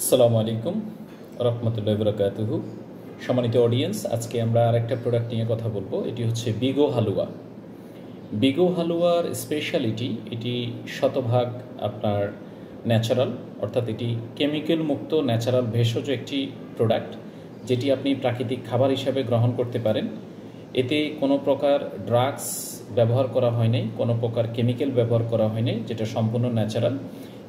আসসালামু আলাইকুম রহমতুল্লাহি ওয়া বারাকাতুহু। সম্মানিত অডিয়েন্স, আজকে আমরা আরেকটা প্রোডাক্ট নিয়ে কথা বলবো। এটি হচ্ছে বিগো হালুয়া। বিগো হালুয়ার স্পেশালিটি, এটি শতভাগ আপনার ন্যাচারাল, অর্থাৎ এটি কেমিক্যাল মুক্ত ন্যাচারাল ভেষজ একটি প্রোডাক্ট, যেটি আপনি প্রাকৃতিক খাবার হিসাবে গ্রহণ করতে পারেন। এতে কোনো প্রকার ড্রাগস ব্যবহার করা হয় নাই, কোনো প্রকার কেমিক্যাল ব্যবহার করা হয় নাই, যেটা সম্পূর্ণ ন্যাচারাল।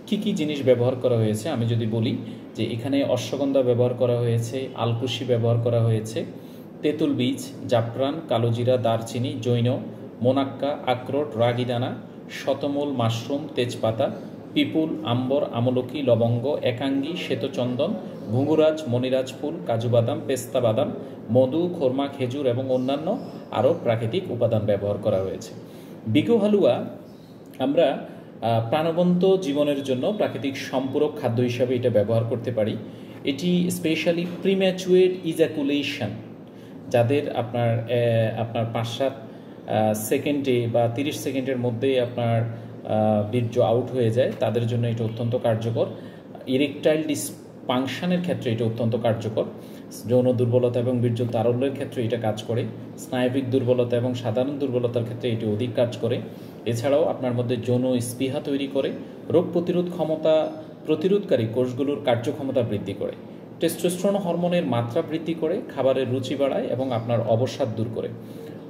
কী কী জিনিস ব্যবহার করা হয়েছে আমি যদি বলি, যে এখানে অশ্বগন্ধা ব্যবহার করা হয়েছে, আলকুশি ব্যবহার করা হয়েছে, তেঁতুল বীজ, জাফরান, কালোজিরা, দারচিনি, জৈন, মোনাক্কা, আখরোট, রাগিদানা, শতমূল, মাশরুম, তেজপাতা, পিপুল, আম্বর, আমলকি, লবঙ্গ, একাঙ্গি, শ্বেতচন্দন, ভুঙ্গুরাজ, মনিরাজ ফুল, কাজু বাদাম, পেস্তা বাদাম, মধু, খোরমা, খেজুর এবং অন্যান্য আরও প্রাকৃতিক উপাদান ব্যবহার করা হয়েছে। বিগো হালুয়া আমরা প্রাণবন্ত জীবনের জন্য প্রাকৃতিক সম্পূরক খাদ্য হিসাবে এটা ব্যবহার করতে পারি। এটি স্পেশালি প্রিম্যাচুয়েট ইজাকুলেশন, যাদের আপনার 5-7 সেকেন্ডে বা 30 সেকেন্ডের মধ্যে আপনার বীর্য আউট হয়ে যায়, তাদের জন্য এটা অত্যন্ত কার্যকর। ইরেকটাইল ডিসফাংশনের ক্ষেত্রে এটা অত্যন্ত কার্যকর। যৌন দুর্বলতা এবং বীর্য তারল্যের ক্ষেত্রে এটা কাজ করে। স্নায়বিক দুর্বলতা এবং সাধারণ দুর্বলতার ক্ষেত্রে এটি অধিক কাজ করে। এছাড়াও আপনার মধ্যে যৌন স্পৃহা তৈরি করে, রোগ প্রতিরোধ ক্ষমতা প্রতিরোধকারী কোষগুলোর কার্যক্ষমতা বৃদ্ধি করে, টেস্টোস্টেরন হরমোনের মাত্রা বৃদ্ধি করে, খাবারের রুচি বাড়ায় এবং আপনার অবসাদ দূর করে।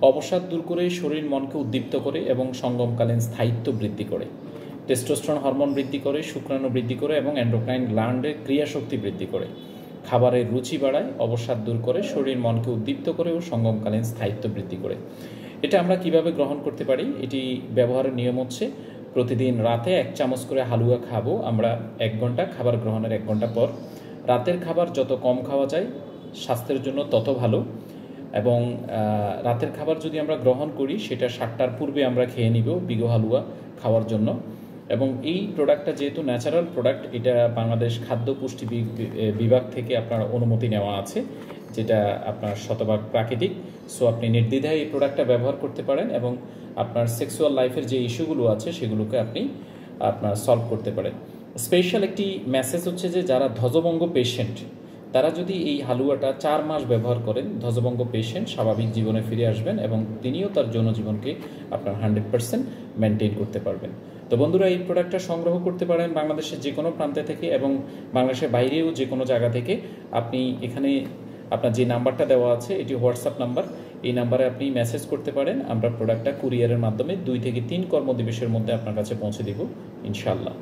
অবসাদ দূর করে শরীর মনকে উদ্দীপ্ত করে এবং সঙ্গমকালীন স্থায়িত্ব বৃদ্ধি করে। টেস্টোস্টেরন হরমোন বৃদ্ধি করে, শুক্রাণু বৃদ্ধি করে এবং এন্ডোক্রাইন গ্ল্যান্ডের ক্রিয়াশক্তি বৃদ্ধি করে। খাবারের রুচি বাড়ায়, অবসাদ দূর করে, শরীর মনকে উদ্দীপ্ত করে ও সঙ্গমকালীন স্থায়িত্ব বৃদ্ধি করে। এটা আমরা কিভাবে গ্রহণ করতে পারি? এটি ব্যবহারের নিয়ম হচ্ছে, প্রতিদিন রাতে 1 চামচ করে হালুয়া খাবো আমরা 1 ঘন্টা, খাবার গ্রহণের 1 ঘন্টা পর। রাতের খাবার যত কম খাওয়া যায় স্বাস্থ্যের জন্য তত ভালো, এবং রাতের খাবার যদি আমরা গ্রহণ করি সেটা 7টার পূর্বে আমরা খেয়ে নিব বিগো হালুয়া খাওয়ার জন্য। এবং এই প্রোডাক্টটা যেহেতু ন্যাচারাল প্রোডাক্ট, এটা বাংলাদেশ খাদ্য পুষ্টি বিভাগ থেকে আপনার অনুমতি নেওয়া আছে, যেটা আপনার শতভাগ প্রাকৃতিক। সো আপনি নির্দ্বিধায় এই প্রোডাক্টটা ব্যবহার করতে পারেন এবং আপনার সেক্সুয়াল লাইফের যে ইস্যুগুলো আছে সেগুলোকে আপনি আপনার সলভ করতে পারেন। স্পেশাল একটি মেসেজ হচ্ছে যে যারা ধ্বজভঙ্গ পেশেন্ট, তারা যদি এই হালুয়াটা 4 মাস ব্যবহার করেন, ধ্বজভঙ্গ পেশেন্ট স্বাভাবিক জীবনে ফিরে আসবেন এবং তিনিও তার যৌন জীবনকে আপনার 100% মেনটেন করতে পারবেন। তো বন্ধুরা, এই প্রোডাক্টটা সংগ্রহ করতে পারেন বাংলাদেশের যে কোনো প্রান্তে থেকে এবং বাংলাদেশের বাইরেও যে কোনো জায়গা থেকে। আপনি এখানে আপনার যে নাম্বারটা দেওয়া আছে এটি হোয়াটসঅ্যাপ নাম্বার, এই নাম্বারে আপনি মেসেজ করতে পারেন। আমরা প্রোডাক্টটা কুরিয়ারের মাধ্যমে 2 থেকে 3 কর্মদিবসের মধ্যে আপনার কাছে পৌঁছে দেব ইনশাআল্লাহ।